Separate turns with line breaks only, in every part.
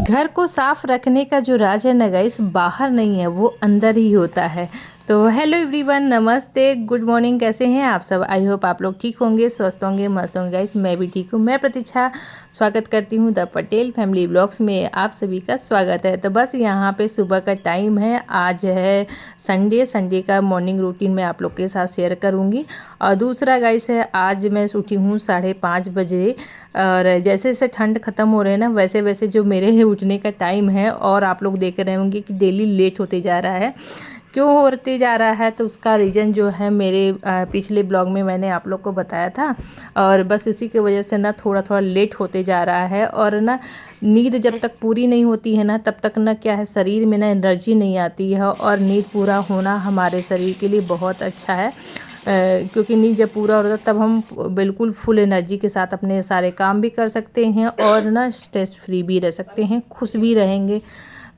घर को साफ रखने का जो राज है ना गाइस, बाहर नहीं है, वो अंदर ही होता है। तो हेलो एवरीवन, नमस्ते, गुड मॉर्निंग। कैसे हैं आप सब? आई होप आप लोग ठीक होंगे, स्वस्थ होंगे, मस्त होंगे। गाइस मैं भी ठीक हूँ। मैं प्रतीक्षा स्वागत करती हूँ द पटेल फैमिली ब्लॉग्स में। आप सभी का स्वागत है। तो बस यहाँ पे सुबह का टाइम है, आज है संडे का मॉर्निंग रूटीन मैं आप लोग के साथ शेयर करूँगी। और दूसरा गाइस है, आज मैं उठी हूँ 5:30 बजे। और जैसे जैसे ठंड ख़त्म हो रहे हैं ना, वैसे वैसे जो मेरे उठने का टाइम है, और आप लोग देख रहे होंगे कि डेली लेट होते जा रहा है। क्यों होते जा रहा है, तो उसका रीज़न जो है मेरे पिछले ब्लॉग में मैंने आप लोग को बताया था। और बस इसी की वजह से ना थोड़ा थोड़ा लेट होते जा रहा है। और ना नींद जब तक पूरी नहीं होती है ना, तब तक ना क्या है, शरीर में ना एनर्जी नहीं आती है। और नींद पूरा होना हमारे शरीर के लिए बहुत अच्छा है। क्योंकि नींद जब पूरा होता है तब हम बिल्कुल फुल एनर्जी के साथ अपने सारे काम भी कर सकते हैं, और ना स्ट्रेस फ्री भी रह सकते हैं, खुश भी रहेंगे।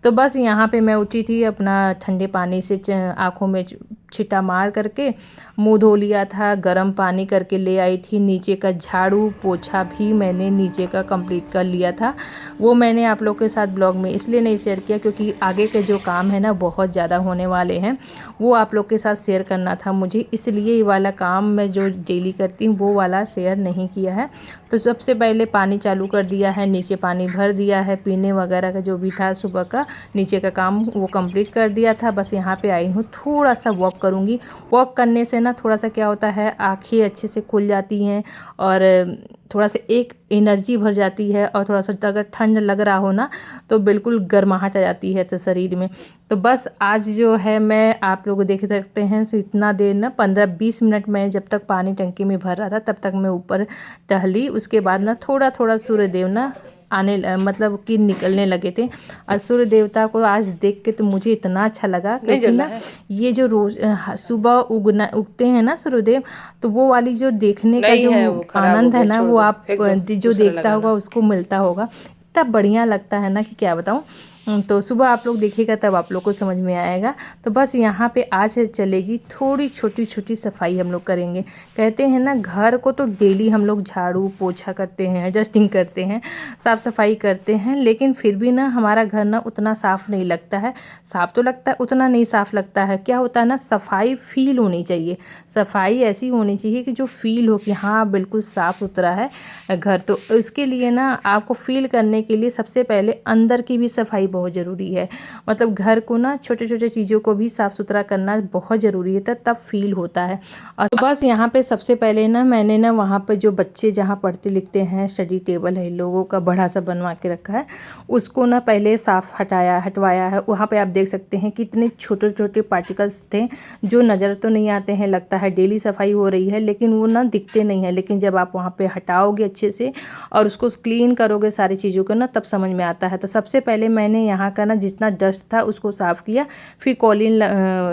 तो बस यहाँ पे मैं उठी थी, अपना ठंडे पानी से आँखों में छिटा मार करके मुंह धो लिया था, गर्म पानी करके ले आई थी। नीचे का झाड़ू पोछा भी मैंने नीचे का कंप्लीट कर लिया था। वो मैंने आप लोग के साथ ब्लॉग में इसलिए नहीं शेयर किया क्योंकि आगे के जो काम है ना बहुत ज़्यादा होने वाले हैं, वो आप लोग के साथ शेयर करना था मुझे, इसलिए ये वाला काम मैं जो डेली करती हूँ वो वाला शेयर नहीं किया है। तो सबसे पहले पानी चालू कर दिया है, नीचे पानी भर दिया है, पीने वगैरह का जो भी था सुबह का नीचे का काम वो कंप्लीट कर दिया था। बस यहाँ पे आई हूँ, थोड़ा सा वॉक करूँगी। वॉक करने से ना थोड़ा सा क्या होता है, आँखें अच्छे से खुल जाती हैं, और थोड़ा सा एक एनर्जी भर जाती है। और थोड़ा सा अगर ठंड लग रहा हो ना, तो बिल्कुल गर्माहट आ जाती है तो शरीर में। तो बस आज जो है, मैं आप लोग देख सकते हैं, सो इतना देर ना 15-20 मिनट में, जब तक पानी टंकी में भर रहा था तब तक मैं ऊपर टहली। उसके बाद ना थोड़ा थोड़ा सूर्यदेव ना मतलब कि निकलने लगे थे। और सूर्य देवता को आज देख के तो मुझे इतना अच्छा लगा, क्योंकि ना ये जो रोज सुबह उगते हैं ना सूर्यदेव, तो वो वाली जो देखने का जो आनंद है ना, वो आप जो देखता होगा उसको मिलता होगा। इतना बढ़िया लगता है ना कि क्या बताऊँ। तो सुबह आप लोग देखिएगा तब आप लोग को समझ में आएगा। तो बस यहाँ पे आज चलेगी थोड़ी छोटी छोटी सफाई हम लोग करेंगे। कहते हैं ना, घर को तो डेली हम लोग झाड़ू पोछा करते हैं, डस्टिंग करते हैं, साफ़ सफाई करते हैं, लेकिन फिर भी ना हमारा घर ना उतना साफ़ नहीं लगता है। साफ़ तो लगता है, उतना नहीं साफ़ लगता है। क्या होता है ना, सफाई फील होनी चाहिए। सफाई ऐसी होनी चाहिए कि जो फील हो कि हाँ बिल्कुल साफ़ सुथरा है घर। तो इसके लिए ना आपको फील करने के लिए सबसे पहले अंदर की भी सफाई बहुत ज़रूरी है। मतलब घर को ना छोटे छोटे चीज़ों को भी साफ़ सुथरा करना बहुत ज़रूरी है, तब फील होता है। और तो बस यहाँ पे सबसे पहले ना मैंने ना वहाँ पे जो बच्चे जहाँ पढ़ते लिखते हैं, स्टडी टेबल है लोगों का बड़ा सा बनवा के रखा है, उसको ना पहले साफ़ हटवाया है। वहाँ पे आप देख सकते हैं कितने छोटे छोटे पार्टिकल्स थे, जो नज़र तो नहीं आते हैं, लगता है डेली सफाई हो रही है, लेकिन वो ना दिखते नहीं है। लेकिन जब आप वहाँ पे हटाओगे अच्छे से और उसको क्लीन करोगे सारी चीज़ों को ना, तब समझ में आता है। तो सबसे पहले मैंने यहाँ का ना जितना डस्ट था उसको साफ़ किया, फिर कॉलिन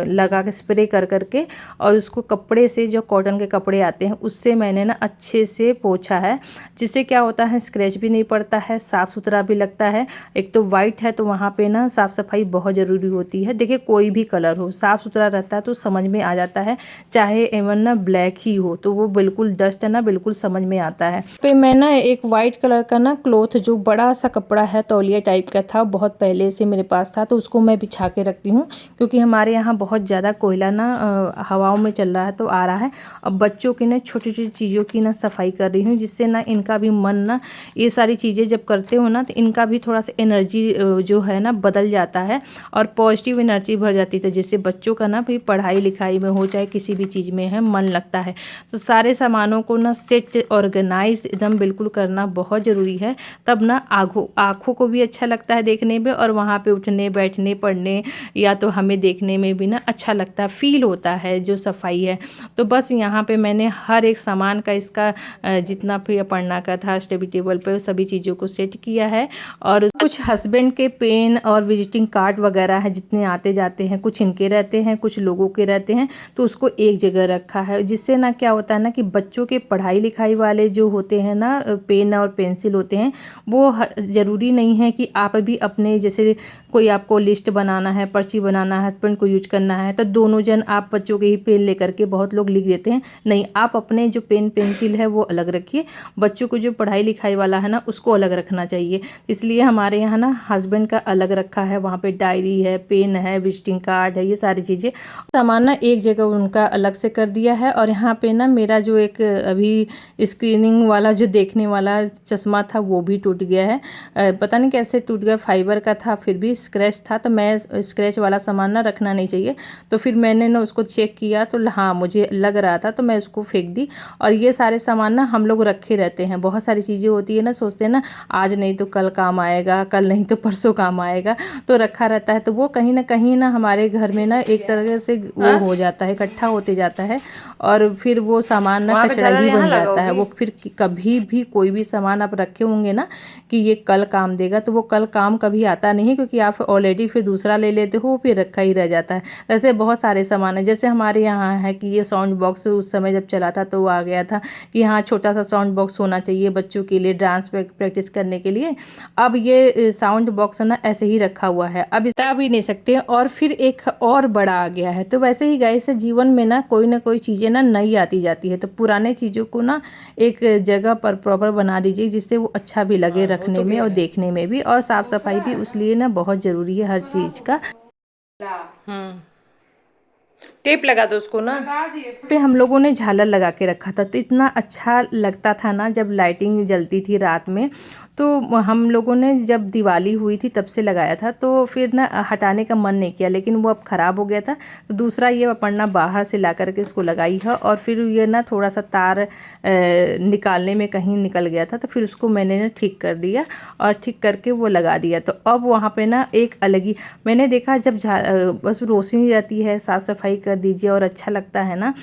लगा के स्प्रे कर करके, और उसको कपड़े से, जो कॉटन के कपड़े आते हैं उससे मैंने ना अच्छे से पोंछा है। जिससे क्या होता है, स्क्रैच भी नहीं पड़ता है, साफ़ सुथरा भी लगता है। एक तो वाइट है तो वहाँ पे ना साफ़ सफाई बहुत ज़रूरी होती है। देखिए कोई भी कलर हो, साफ़ सुथरा रहता है तो समझ में आ जाता है, चाहे एवन ना ब्लैक ही हो, तो वो बिल्कुल डस्ट है ना बिल्कुल समझ में आता है। तो मैं ना एक वाइट कलर का ना क्लॉथ, जो बड़ा सा कपड़ा है तौलिया टाइप का था, बहुत पहले से मेरे पास था, तो उसको मैं बिछा के रखती हूँ। क्योंकि हमारे यहाँ बहुत ज़्यादा कोयला ना हवाओं में चल रहा है, तो आ रहा है। अब बच्चों की ना छोटी छोटी चीज़ों की ना सफाई कर रही हूँ, जिससे ना इनका भी मन ना, ये सारी चीज़ें जब करते हो ना, तो इनका भी थोड़ा सा एनर्जी जो है ना बदल जाता है, और पॉजिटिव एनर्जी भर जाती है। जिससे बच्चों का ना भी पढ़ाई लिखाई में हो, चाहे किसी भी चीज़ में है, मन लगता है। तो सारे सामानों को ना सेट ऑर्गेनाइज एकदम बिल्कुल करना बहुत ज़रूरी है। तब ना आँखों को भी अच्छा लगता है देखने में, और वहाँ पे उठने बैठने पढ़ने या तो हमें देखने में भी ना अच्छा लगता है, फील होता है जो सफाई है। तो बस यहाँ पे मैंने हर एक सामान का, इसका जितना भी पढ़ना का था स्टडी टेबल पे, सभी चीज़ों को सेट किया है। और कुछ हस्बैंड के पेन और विजिटिंग कार्ड वगैरह है, जितने आते जाते हैं, कुछ इनके रहते हैं, कुछ लोगों के रहते हैं, तो उसको एक जगह रखा है। जिससे ना क्या होता है ना, कि बच्चों के पढ़ाई लिखाई वाले जो होते हैं ना पेन और पेंसिल होते हैं, वो ज़रूरी नहीं है कि आप भी अपने में जैसे कोई आपको लिस्ट बनाना है, पर्ची बनाना है, हस्बैंड को यूज करना है, तो दोनों जन आप बच्चों के ही पेन लेकर के बहुत लोग लिख देते हैं। नहीं, आप अपने जो पेन पेंसिल है वो अलग रखिए, बच्चों को जो पढ़ाई लिखाई वाला है ना उसको अलग रखना चाहिए। इसलिए हमारे यहाँ ना हस्बैंड का अलग रखा है, वहाँ पे डायरी है, पेन है, विजिटिंग कार्ड है, ये सारी चीज़ें सामान ना एक जगह उनका अलग से कर दिया है। और यहाँ पे ना मेरा जो एक अभी स्क्रीनिंग वाला जो देखने वाला चश्मा था वो भी टूट गया है। पता नहीं कैसे टूट गया, फाइबर का था फिर भी स्क्रैच था, तो मैं स्क्रैच वाला सामान ना रखना नहीं चाहिए। तो फिर मैंने ना उसको चेक किया तो हाँ मुझे लग रहा था, तो मैं उसको फेंक दी। और ये सारे सामान ना हम लोग रखे रहते हैं, बहुत सारी चीज़ें होती है ना, सोचते हैं ना आज नहीं तो कल काम आएगा, कल नहीं तो परसों काम आएगा, तो रखा रहता है। तो वो कहीं ना हमारे घर में ना एक तरह से वो हो जाता है, इकट्ठा होते जाता है और फिर वो सामान ना कचरा ही बन जाता है। वो फिर कभी भी कोई भी सामान आप रखे होंगे ना कि ये कल काम देगा, तो वो कल काम कभी आता नहीं, क्योंकि आप ऑलरेडी फिर दूसरा ले लेते हो, फिर रखा ही रह जाता है। ऐसे बहुत सारे सामान है। जैसे हमारे यहाँ है कि ये साउंड बॉक्स उस समय जब चला था तो वो आ गया था कि यहाँ छोटा सा साउंड बॉक्स होना चाहिए बच्चों के लिए डांस प्रैक्टिस करने के लिए। अब ये साउंड बॉक्स ना ऐसे ही रखा हुआ है, अब इस्ता भी नहीं सकते, और फिर एक और बड़ा आ गया है। तो वैसे ही गाइस जीवन में ना कोई चीज़ें ना नई आती जाती है, तो पुराने चीज़ों को ना एक जगह पर प्रॉपर बना दीजिए जिससे वो अच्छा भी लगे रखने में और देखने में भी, और साफ़ सफाई भी उसलिए ना बहुत ज़रूरी है हर चीज़ का। टेप लगा दो उसको ना। पे हम लोगों ने झालर लगा के रखा था, तो इतना अच्छा लगता था ना जब लाइटिंग जलती थी रात में। तो हम लोगों ने जब दिवाली हुई थी तब से लगाया था, तो फिर ना हटाने का मन नहीं किया, लेकिन वो अब ख़राब हो गया था, तो दूसरा ये अपना बाहर से ला करके इसको लगाई है। और फिर ये ना थोड़ा सा तार निकालने में कहीं निकल गया था, तो फिर उसको मैंने ना ठीक कर दिया और ठीक करके वो लगा दिया। तो अब वहाँ पे ना एक अलग ही मैंने देखा, जब बस रोशनी रहती है, साफ़ सफाई कर दीजिए और अच्छा लगता है ना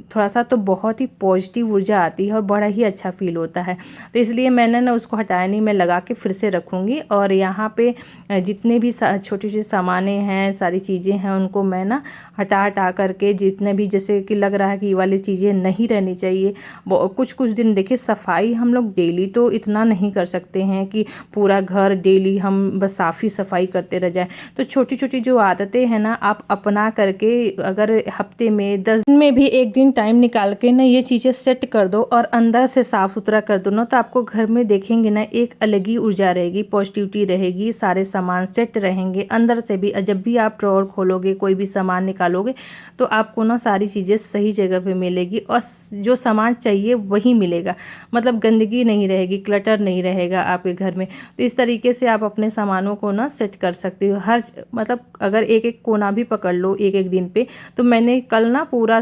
थोड़ा सा, तो बहुत ही पॉजिटिव ऊर्जा आती है और बड़ा ही अच्छा फील होता है। तो इसलिए मैंने ना उसको हटाया नहीं, मैं लगा के फिर से रखूँगी। और यहाँ पे जितने भी छोटी छोटी सामानें हैं, सारी चीज़ें हैं, उनको मैं ना हटा करके, जितने भी जैसे कि लग रहा है कि ये वाली चीज़ें नहीं रहनी चाहिए, कुछ दिन देखिए सफाई हम लोग डेली तो इतना नहीं कर सकते हैं कि पूरा घर डेली हम बस साफ़ ही सफाई करते रह जाए। तो छोटी छोटी जो आदतें हैं ना आप अपना करके, अगर हफ्ते में 10 दिन में भी एक दिन टाइम निकाल के ना ये चीज़ें सेट कर दो और अंदर से साफ़ सुथरा कर दो ना, तो आपको घर में देखेंगे ना एक अलग ही ऊर्जा रहेगी, पॉजिटिविटी रहेगी, सारे सामान सेट रहेंगे अंदर से भी। जब भी आप ड्रॉअर खोलोगे, कोई भी सामान निकालोगे, तो आपको ना सारी चीज़ें सही जगह पे मिलेगी और जो सामान चाहिए वही मिलेगा, मतलब गंदगी नहीं रहेगी, क्लटर नहीं रहेगा आपके घर में। तो इस तरीके से आप अपने सामानों को ना सेट कर सकते हो। हर मतलब अगर एक एक कोना भी पकड़ लो एक एक दिन पे, तो मैंने कल ना पूरा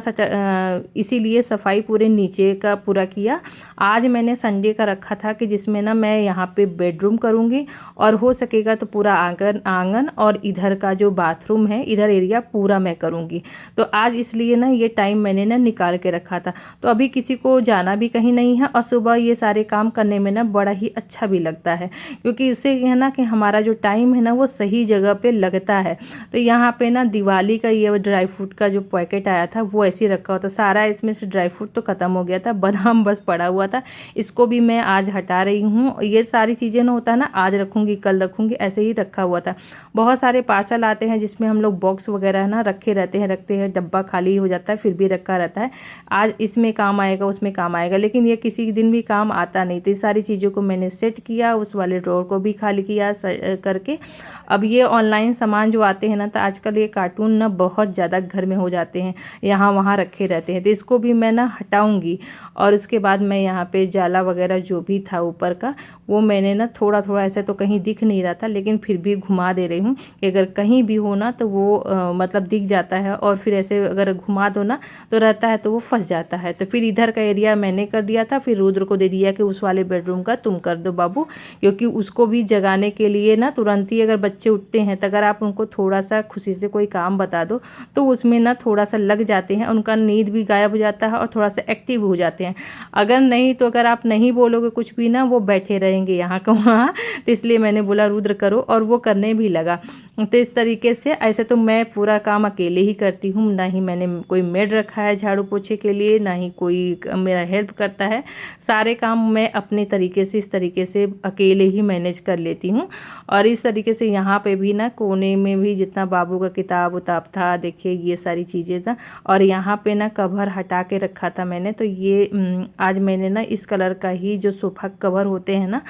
इसीलिए सफाई पूरे नीचे का पूरा किया। आज मैंने संडे का रखा था कि जिसमें ना मैं यहाँ पे बेडरूम करूँगी और हो सकेगा तो पूरा आंगन और इधर का जो बाथरूम है, इधर एरिया पूरा मैं करूँगी। तो आज इसलिए ना ये टाइम मैंने ना निकाल के रखा था। तो अभी किसी को जाना भी कहीं नहीं है और सुबह ये सारे काम करने में ना बड़ा ही अच्छा भी लगता है, क्योंकि इससे है ना कि हमारा जो टाइम है ना वो सही जगह पे लगता है। तो यहाँ पे ना दिवाली का ये ड्राई फ्रूट का जो पैकेट आया था वो ऐसे ही रखा हुआ था, सारा इसमें से ड्राई फ्रूट तो ख़त्म हो गया था, बादाम बस पड़ा हुआ था, इसको भी मैं आज हटा रही हूँ। ये सारी चीज़ें ना होता है ना आज रखूँगी कल रखूँगी, ऐसे ही रखा हुआ था। बहुत सारे पार्सल आते हैं जिसमें हम लोग बॉक्स वगैरह ना रखे रहते हैं, डब्बा खाली हो जाता है फिर भी रखा रहता है, आज इसमें काम आएगा उसमें काम आएगा, लेकिन ये किसी दिन भी काम आता नहीं। तो ये सारी चीज़ों को मैंने सेट किया, उस वाले ड्रॉअर को भी खाली किया करके। अब ये ऑनलाइन सामान जो आते हैं ना, तो आजकल ये कार्टून ना बहुत ज़्यादा घर में हो जाते हैं, यहाँ वहाँ रखे रहते हैं, तो इसको भी मैं ना हटाऊँगी। और उसके बाद मैं यहाँ पे जाला वगैरह जो भी था ऊपर का, वो मैंने ना थोड़ा थोड़ा, ऐसे तो कहीं दिख नहीं रहा था लेकिन फिर भी घुमा दे रही हूँ कि अगर कहीं भी हो ना तो वो मतलब दिख जाता है, और फिर ऐसे अगर घुमा दो ना तो रहता है तो वो फंस जाता है। तो फिर इधर का एरिया मैंने कर दिया था, फिर रुद्र को दे दिया कि उस वाले बेडरूम का तुम कर दो बाबू, क्योंकि उसको भी जगाने के लिए ना तुरंत ही अगर बच्चे उठते हैं तो अगर आप उनको थोड़ा सा खुशी से कोई काम बता दो तो उसमें ना थोड़ा सा लग जाते हैं, उनका नींद भी गायब हो जाता है और थोड़ा सा एक्टिव हो जाते हैं। अगर नहीं तो अगर आप नहीं बोलोगे कुछ भी ना, वो बैठे रहेंगे यहाँ का वहाँ। तो इसलिए मैंने बोला रुद्र करो, और वो करने भी लगा। तो इस तरीके से, ऐसे तो मैं पूरा काम अकेले ही करती हूँ, ना ही मैंने कोई मेड रखा है झाड़ू पोछे के लिए, ना ही कोई मेरा हेल्प करता है। सारे काम मैं अपने तरीके से, इस तरीके से अकेले ही मैनेज कर लेती हूँ। और इस तरीके से यहाँ पे भी ना कोने में भी जितना बाबू का किताब उताब था, देखिए ये सारी चीज़ें था। और यहाँ पे ना कवर हटा के रखा था मैंने, तो ये आज मैंने ना इस कलर का ही, जो सोफ़ा कवर होते हैं ना,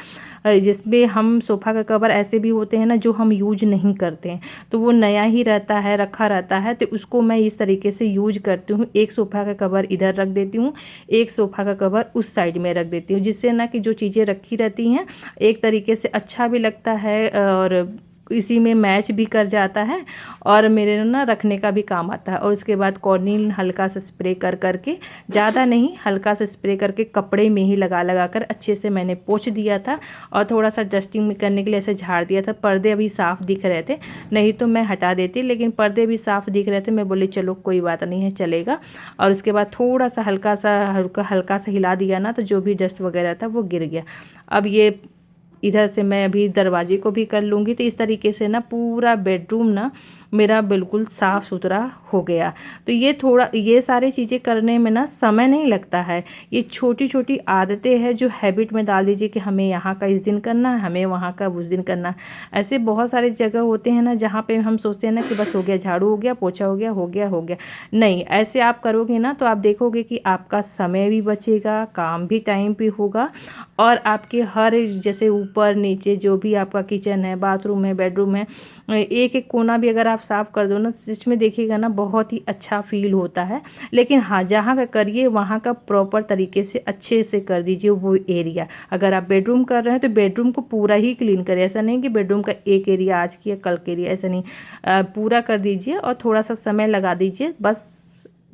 जिसमें हम सोफ़ा का कवर ऐसे भी होते हैं ना जो हम यूज नहीं करते हैं, तो वो नया ही रहता है, रखा रहता है, तो उसको मैं इस तरीके से यूज करती हूँ। एक सोफ़ा का कवर इधर रख देती हूँ, एक सोफ़ा का कवर उस साइड में रख देती हूँ, जिससे ना कि जो चीज़ें रखी रहती हैं एक तरीके से अच्छा भी लगता है और इसी में मैच भी कर जाता है, और मेरे ना रखने का भी काम आता है। और उसके बाद कॉर्निल हल्का सा स्प्रे कर करके, ज़्यादा नहीं, हल्का सा स्प्रे करके कपड़े में ही लगा लगा कर अच्छे से मैंने पोंछ दिया था, और थोड़ा सा डस्टिंग करने के लिए ऐसे झाड़ दिया था। पर्दे अभी साफ़ दिख रहे थे, नहीं तो मैं हटा देती, लेकिन पर्दे भी साफ़ दिख रहे थे, मैं बोली चलो कोई बात नहीं है, चलेगा। और उसके बाद थोड़ा सा हल्का सा हिला दिया ना, तो जो भी डस्ट वगैरह था वो गिर गया। अब ये इधर से मैं अभी दरवाजे को भी कर लूँगी। तो इस तरीके से ना पूरा बेडरूम ना मेरा बिल्कुल साफ़ सुथरा हो गया। तो ये सारी चीज़ें करने में ना समय नहीं लगता है। ये छोटी छोटी आदतें हैं जो हैबिट में डाल दीजिए कि हमें यहाँ का इस दिन करना है, हमें वहाँ का उस दिन करना है। ऐसे बहुत सारी जगह होते हैं ना जहाँ पे हम सोचते हैं ना कि बस हो गया, झाड़ू हो गया, पोछा हो गया, हो गया, हो गया। नहीं, ऐसे आप करोगे ना तो आप देखोगे कि आपका समय भी बचेगा, काम भी टाइम पे होगा, और आपके हर, जैसे ऊपर नीचे जो भी आपका किचन है, बाथरूम है, बेडरूम है, एक एक कोना भी अगर आप साफ़ कर दो ना, सच में देखिएगा ना बहुत ही अच्छा फील होता है। लेकिन हाँ, जहाँ का करिए वहाँ का प्रॉपर तरीके से अच्छे से कर दीजिए वो एरिया। अगर आप बेडरूम कर रहे हैं तो बेडरूम को पूरा ही क्लीन करिए। ऐसा नहीं कि बेडरूम का एक एरिया आज किया कल के एरिया, ऐसा नहीं, पूरा कर दीजिए और थोड़ा सा समय लगा दीजिए, बस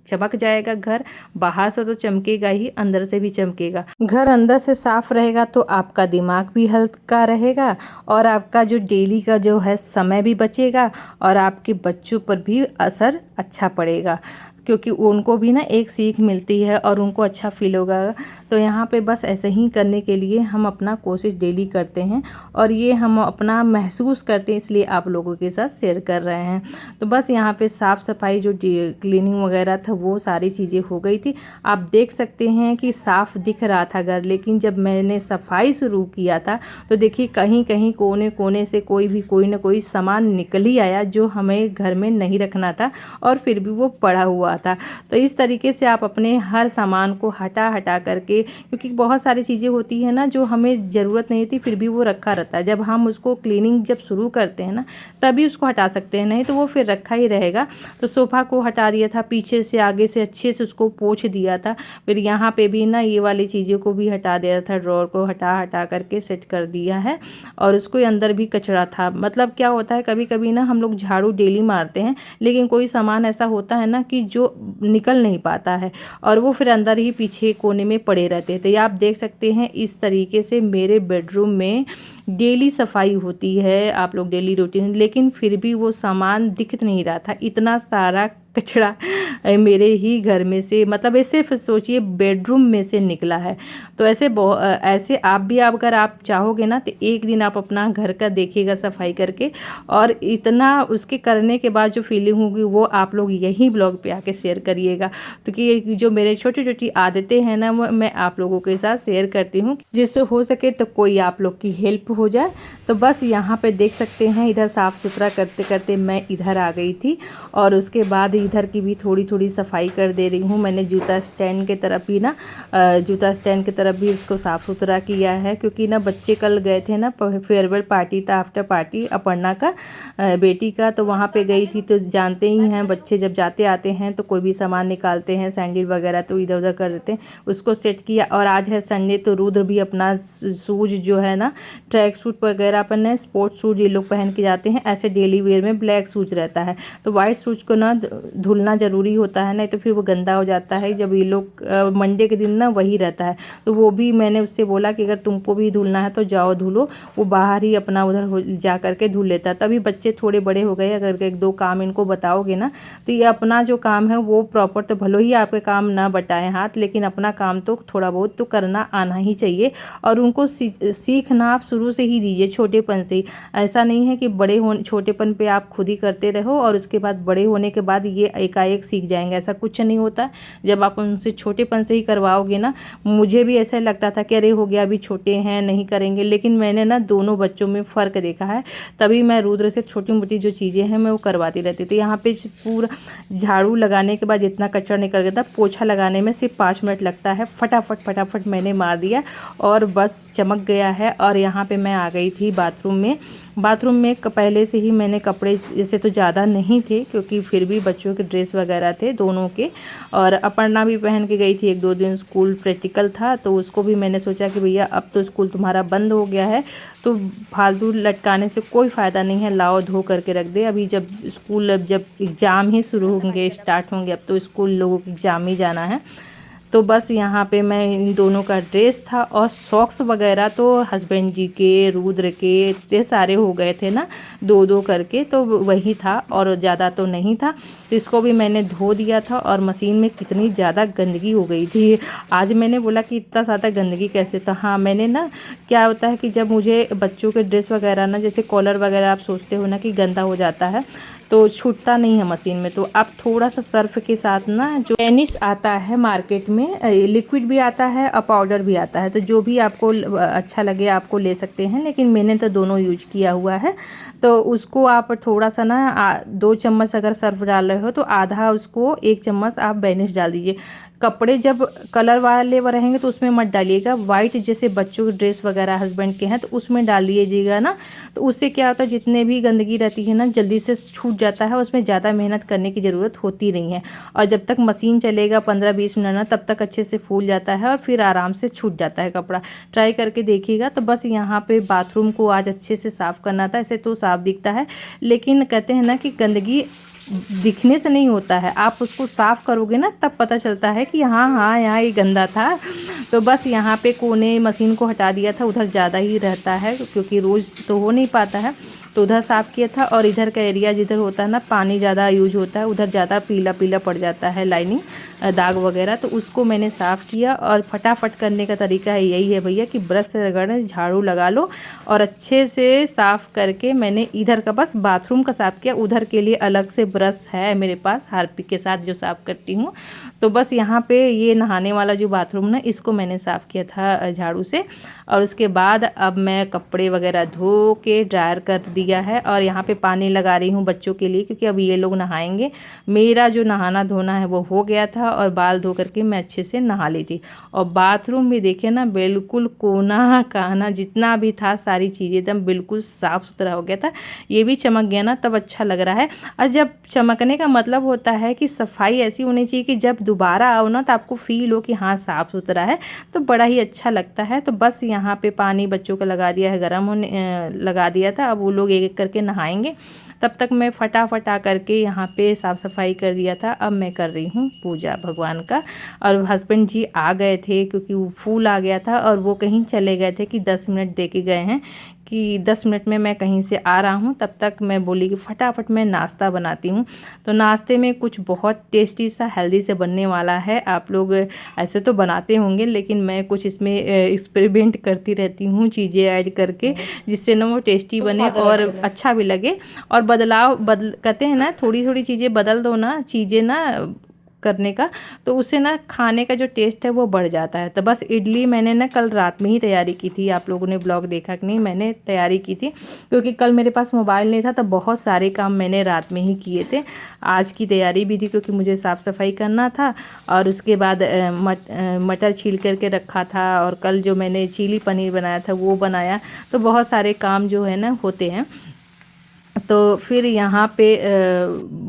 चमक जाएगा घर। बाहर से तो चमकेगा ही, अंदर से भी चमकेगा। घर अंदर से साफ रहेगा तो आपका दिमाग भी हल्का रहेगा, और आपका जो डेली का जो है समय भी बचेगा, और आपके बच्चों पर भी असर अच्छा पड़ेगा, क्योंकि उनको भी ना एक सीख मिलती है और उनको अच्छा फील होगा। तो यहाँ पे बस ऐसे ही करने के लिए हम अपना कोशिश डेली करते हैं, और ये हम अपना महसूस करते हैं, इसलिए आप लोगों के साथ शेयर कर रहे हैं। तो बस यहाँ पे साफ़ सफाई जो क्लीनिंग वगैरह था वो सारी चीज़ें हो गई थी। आप देख सकते हैं कि साफ़ दिख रहा था घर, लेकिन जब मैंने सफाई शुरू किया था तो देखिए कहीं कहीं कोने कोने से कोई ना कोई सामान निकल ही आया जो हमें घर में नहीं रखना था, और फिर भी वो पड़ा हुआ था। तो इस तरीके से आप अपने हर सामान को हटा हटा करके, क्योंकि बहुत सारी चीज़ें होती है ना जो हमें ज़रूरत नहीं थी फिर भी वो रखा रहता है, जब हम उसको क्लीनिंग जब शुरू करते हैं ना तभी उसको हटा सकते हैं, नहीं तो वो फिर रखा ही रहेगा। तो सोफ़ा को हटा दिया था, पीछे से आगे से अच्छे से उसको पोंछ दिया था। फिर यहाँ पे भी ना ये वाली चीज़ों को भी हटा दिया था, ड्रॉर को हटा हटा करके सेट कर दिया है। और उसको अंदर भी कचरा था। मतलब क्या होता है, कभी कभी ना हम लोग झाड़ू डेली मारते हैं, लेकिन कोई सामान ऐसा होता है ना कि जो निकल नहीं पाता है, और वो फिर अंदर ही पीछे कोने में पड़े रहते हैं। तो ये आप देख सकते हैं इस तरीके से मेरे बेडरूम में डेली सफाई होती है, आप लोग डेली रूटीन, लेकिन फिर भी वो सामान दिख नहीं रहा था। इतना सारा कचरा मेरे ही घर में से, मतलब ऐसे सोचिए बेडरूम में से निकला है। तो ऐसे आप भी, अगर आप चाहोगे ना तो एक दिन आप अपना घर का देखिएगा सफाई करके, और इतना उसके करने के बाद जो फीलिंग होगी वो आप लोग यही ब्लॉग पे आके शेयर करिएगा। तो कि जो मेरे छोटी छोटी आदतें हैं ना वो मैं आप लोगों के साथ शेयर करती हूँ, जिससे हो सके तो कोई आप लोग की हेल्प हो जाए। तो बस यहाँ पे देख सकते हैं इधर साफ़ सुथरा करते करते मैं इधर आ गई थी, और उसके बाद इधर की भी थोड़ी थोड़ी सफाई कर दे रही हूँ। मैंने जूता स्टैंड के तरफ भी ना जूता स्टैंड की तरफ भी उसको साफ़ सुथरा किया है, क्योंकि ना बच्चे कल गए थे ना, फेयरवेल पार्टी था, आफ्टर पार्टी अपर्णा का बेटी का, तो वहाँ पे गई थी। तो जानते ही हैं बच्चे जब जाते आते हैं तो कोई भी सामान निकालते हैं, सैंडल वगैरह तो इधर उधर कर देते हैं, उसको सेट किया। और आज है संडे तो रुद्र भी अपना शूज़ जो है ना, ट्रैक सूट वगैरह अपन ने, स्पोर्ट्स शूज़ ये लोग पहन के जाते हैं, ऐसे डेली वेयर में ब्लैक शूज़ रहता है, तो वाइट शूज़ को ना धुलना ज़रूरी होता है, नहीं तो फिर वो गंदा हो जाता है। जब ये लोग मंडे के दिन ना वही रहता है, तो वो भी मैंने उससे बोला कि अगर तुमको भी धुलना है तो जाओ धुलो। वो बाहर ही अपना उधर जा करके धुल लेता है। तभी बच्चे थोड़े बड़े हो गए, अगर एक दो काम इनको बताओगे ना तो ये अपना जो काम है वो प्रॉपर, तो भले ही आपके काम ना बटाएं हाथ, लेकिन अपना काम तो थोड़ा बहुत तो करना आना ही चाहिए। और उनको सीखना आप शुरू से ही दीजिए, छोटेपन से ही। ऐसा नहीं है कि बड़े हो छोटेपन पे आप खुद ही करते रहो और उसके बाद बड़े होने के बाद ये एकाएक सीख जाएंगे, ऐसा कुछ नहीं होता। जब आप उनसे छोटेपन से ही करवाओगे ना, मुझे भी ऐसा लगता था कि अरे हो गया अभी छोटे हैं नहीं करेंगे, लेकिन मैंने ना दोनों बच्चों में फ़र्क देखा है। तभी मैं रुद्र से छोटी मोटी जो चीज़ें हैं मैं वो करवाती रहती। तो यहाँ पे पूरा झाड़ू लगाने के बाद जितना कचरा निकल गया था, पोछा लगाने में सिर्फ 5 मिनट लगता है, फटाफट फटाफट मैंने मार दिया और बस चमक गया है। और यहाँ पे मैं आ गई थी बाथरूम में। बाथरूम में पहले से ही मैंने कपड़े जैसे तो ज़्यादा नहीं थे, क्योंकि फिर भी बच्चों के ड्रेस वगैरह थे दोनों के, और अपर्णा भी पहन के गई थी। 1-2 दिन स्कूल प्रैक्टिकल था, तो उसको भी मैंने सोचा कि भैया अब तो स्कूल तुम्हारा बंद हो गया है, तो फालतू लटकाने से कोई फ़ायदा नहीं है, लाओ धो करके रख दे। अभी जब स्कूल, अब जब एग्ज़ाम ही शुरू होंगे, स्टार्ट होंगे, अब तो स्कूल लोगों के एग्ज़ाम ही जाना है। तो बस यहाँ पे मैं इन दोनों का ड्रेस था और सॉक्स वगैरह तो हस्बैंड जी के, रुद्र के, इतने सारे हो गए थे ना 2-2 करके, तो वही था और ज़्यादा तो नहीं था। तो इसको भी मैंने धो दिया था। और मशीन में कितनी ज़्यादा गंदगी हो गई थी। आज मैंने बोला कि इतना ज़्यादा गंदगी कैसे, तो हाँ मैंने ना, क्या होता है कि जब मुझे बच्चों के ड्रेस वगैरह ना, जैसे कॉलर वगैरह आप सोचते हो ना कि गंदा हो जाता है, तो छूटता नहीं है मशीन में। तो आप थोड़ा सा सर्फ के साथ ना, जो टेनिस आता है मार्केट में, लिक्विड भी आता है और पाउडर भी आता है, तो जो भी आपको अच्छा लगे आपको ले सकते हैं, लेकिन मैंने तो दोनों यूज किया हुआ है। तो उसको आप थोड़ा सा ना 2 चम्मच अगर सर्फ डाल रहे हो तो आधा उसको 1 चम्मच आप बेनिश डाल दीजिए। कपड़े जब कलर वाले रहेंगे तो उसमें मत डालिएगा, वाइट जैसे बच्चों के ड्रेस वगैरह हस्बैंड के हैं तो उसमें डाल लीजिएगा ना। तो उससे क्या होता है, जितने भी गंदगी रहती है ना जल्दी से छूट जाता है, उसमें ज़्यादा मेहनत करने की ज़रूरत होती नहीं है। और जब तक मशीन चलेगा 15-20 मिनट ना, तब तक अच्छे से फूल जाता है और फिर आराम से छूट जाता है कपड़ा। ट्राई करके देखिएगा। तो बस यहाँ पे बाथरूम को आज अच्छे से साफ़ करना था। ऐसे तो साफ़ दिखता है, लेकिन कहते हैं ना कि गंदगी दिखने से नहीं होता है, आप उसको साफ़ करोगे ना तब पता चलता है कि हाँ हाँ यहाँ ये गंदा था। तो बस यहाँ पे कोने मशीन को हटा दिया था, उधर ज़्यादा ही रहता है क्योंकि रोज़ तो हो नहीं पाता है, तो उधर साफ़ किया था। और इधर का एरिया जिधर होता है ना पानी ज़्यादा यूज होता है, उधर ज़्यादा पीला पीला पड़ जाता है लाइनिंग दाग वगैरह, तो उसको मैंने साफ़ किया। और फटाफट करने का तरीका यही है भैया कि ब्रश से रगड़ें, झाड़ू लगा लो और अच्छे से साफ़ करके मैंने इधर का बस बाथरूम का साफ़ किया। उधर के लिए अलग से ब्रश है मेरे पास हार्पिक के साथ जो साफ़ करती हूँ। तो बस यहाँ पे ये नहाने वाला जो बाथरूम ना, इसको मैंने साफ़ किया था झाड़ू से। और उसके बाद अब मैं कपड़े वगैरह धो के ड्रायर कर दिया है और यहाँ पे पानी लगा रही हूँ बच्चों के लिए, क्योंकि अब ये लोग नहाएंगे। मेरा जो नहाना धोना है वो हो गया था और बाल धो करके मैं अच्छे से नहा ली थी। और बाथरूम भी देखिए ना, बिल्कुल कोना काना जितना भी था सारी चीज़ें एकदम बिल्कुल साफ़ सुथरा हो गया था। ये भी चमक गया ना, तब अच्छा लग रहा है। और जब चमकने का मतलब होता है कि सफाई ऐसी होनी चाहिए कि जब दोबारा आओ ना तो आपको फील हो कि हाँ साफ़ सुथरा है, तो बड़ा ही अच्छा लगता है। तो बस यहाँ पे पानी बच्चों को लगा दिया है, गर्म होने लगा दिया था। अब वो लोग एक एक करके नहाएंगे, तब तक मैं फटाफट आ करके यहाँ पे साफ़ सफाई कर दिया था। अब मैं कर रही हूँ पूजा भगवान का। और हस्बैंड जी आ गए थे क्योंकि वो फूल आ गया था और वो कहीं चले गए थे कि 10 मिनट दे के गए हैं कि 10 मिनट में मैं कहीं से आ रहा हूँ। तब तक मैं बोली कि फटाफट मैं नाश्ता बनाती हूँ। तो नाश्ते में कुछ बहुत टेस्टी सा हेल्दी से बनने वाला है। आप लोग ऐसे तो बनाते होंगे, लेकिन मैं कुछ इसमें एक्सपेरिमेंट करती रहती हूँ चीज़ें ऐड करके, जिससे ना वो टेस्टी बने और अच्छा भी लगे। और कहते हैं ना, थोड़ी थोड़ी चीज़ें बदल दो ना, चीज़ें ना करने का, तो उससे ना खाने का जो टेस्ट है वो बढ़ जाता है। तो बस इडली मैंने ना कल रात में ही तैयारी की थी। आप लोगों ने ब्लॉग देखा कि नहीं, मैंने तैयारी की थी क्योंकि कल मेरे पास मोबाइल नहीं था, तो बहुत सारे काम मैंने रात में ही किए थे। आज की तैयारी भी थी क्योंकि मुझे साफ़ सफाई करना था। और उसके बाद मटर छील करके रखा था, और कल जो मैंने चिली पनीर बनाया था वो बनाया। तो बहुत सारे काम जो है ना होते हैं। तो फिर यहाँ पे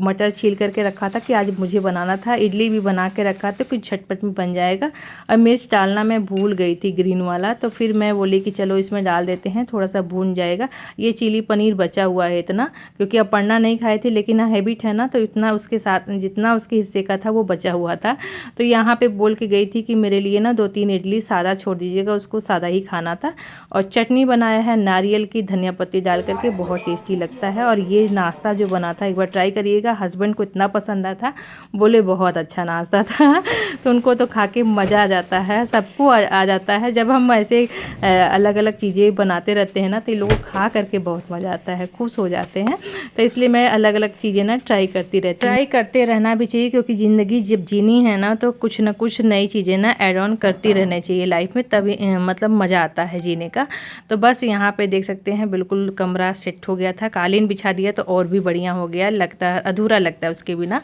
मटर छील करके रखा था कि आज मुझे बनाना था। इडली भी बना के रखा था, कुछ झटपट में बन जाएगा। और मिर्च डालना मैं भूल गई थी, ग्रीन वाला, तो फिर मैं बोली कि चलो इसमें डाल देते हैं, थोड़ा सा भून जाएगा। ये चिली पनीर बचा हुआ है इतना, क्योंकि अपर्णा नहीं खाए थे, लेकिन हैबिट है ना, तो इतना उसके साथ जितना उसके हिस्से का था वो बचा हुआ था। तो यहाँ पर बोल के गई थी कि मेरे लिए ना 2-3 इडली सादा छोड़ दीजिएगा, उसको सादा ही खाना था। और चटनी बनाया है नारियल की, धनिया पत्ती डाल करके, बहुत टेस्टी लगता है। और ये नाश्ता जो बना था एक बार ट्राई करिएगा, हस्बैंड को इतना पसंद आया था, बोले बहुत अच्छा नाश्ता था। तो उनको तो खा के मज़ा आ जाता है, सबको आ जाता है। जब हम ऐसे अलग अलग चीज़ें बनाते रहते हैं ना, तो लोगों को खा करके बहुत मज़ा आता है, खुश हो जाते हैं। तो इसलिए मैं अलग अलग चीज़ें ना ट्राई करती रहती हूँ। ट्राई करते रहना भी चाहिए, क्योंकि ज़िंदगी जब जीनी है ना, तो कुछ ना कुछ नई चीज़ें ना ऐड ऑन करती रहनी चाहिए लाइफ में, तभी मतलब मज़ा आता है जीने का। तो बस यहाँ पे देख सकते हैं बिल्कुल कमरा सेट हो गया था, कालीन बिछा दिया तो और भी बढ़िया हो गया, लगता है अधूरा लगता है उसके बिना।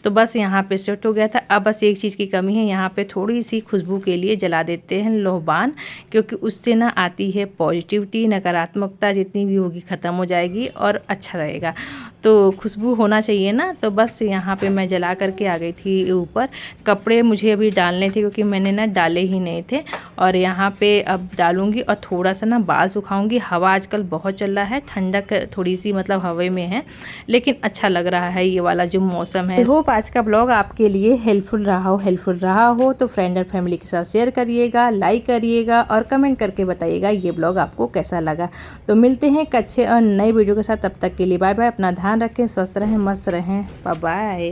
तो बस यहाँ पे सेट हो गया था। अब बस एक चीज़ की कमी है, यहाँ पे थोड़ी सी खुशबू के लिए जला देते हैं लोहबान, क्योंकि उससे ना आती है पॉजिटिविटी, नकारात्मकता जितनी भी होगी ख़त्म हो जाएगी और अच्छा रहेगा। तो खुशबू होना चाहिए ना, तो बस यहाँ पे मैं जला करके आ गई थी ऊपर। कपड़े मुझे अभी डालने थे, क्योंकि मैंने ना डाले ही नहीं थे, और यहाँ पे अब डालूंगी और थोड़ा सा ना बाल सुखाऊंगी। हवा आजकल बहुत चल रहा है, ठंडक थोड़ी सी मतलब हवा में है, लेकिन अच्छा लग रहा है ये वाला जो मौसम है। होप आज का ब्लॉग आपके लिए हेल्पफुल रहा हो तो फ्रेंड और फैमिली के साथ शेयर करिएगा, लाइक करिएगा और कमेंट करके बताइएगा ये ब्लॉग आपको कैसा लगा। तो मिलते हैं एक अच्छे और नए वीडियो के साथ, तब तक के लिए बाय बाय। अपना ध्यान रखें, स्वस्थ रहें, मस्त रहें, बाय बाय।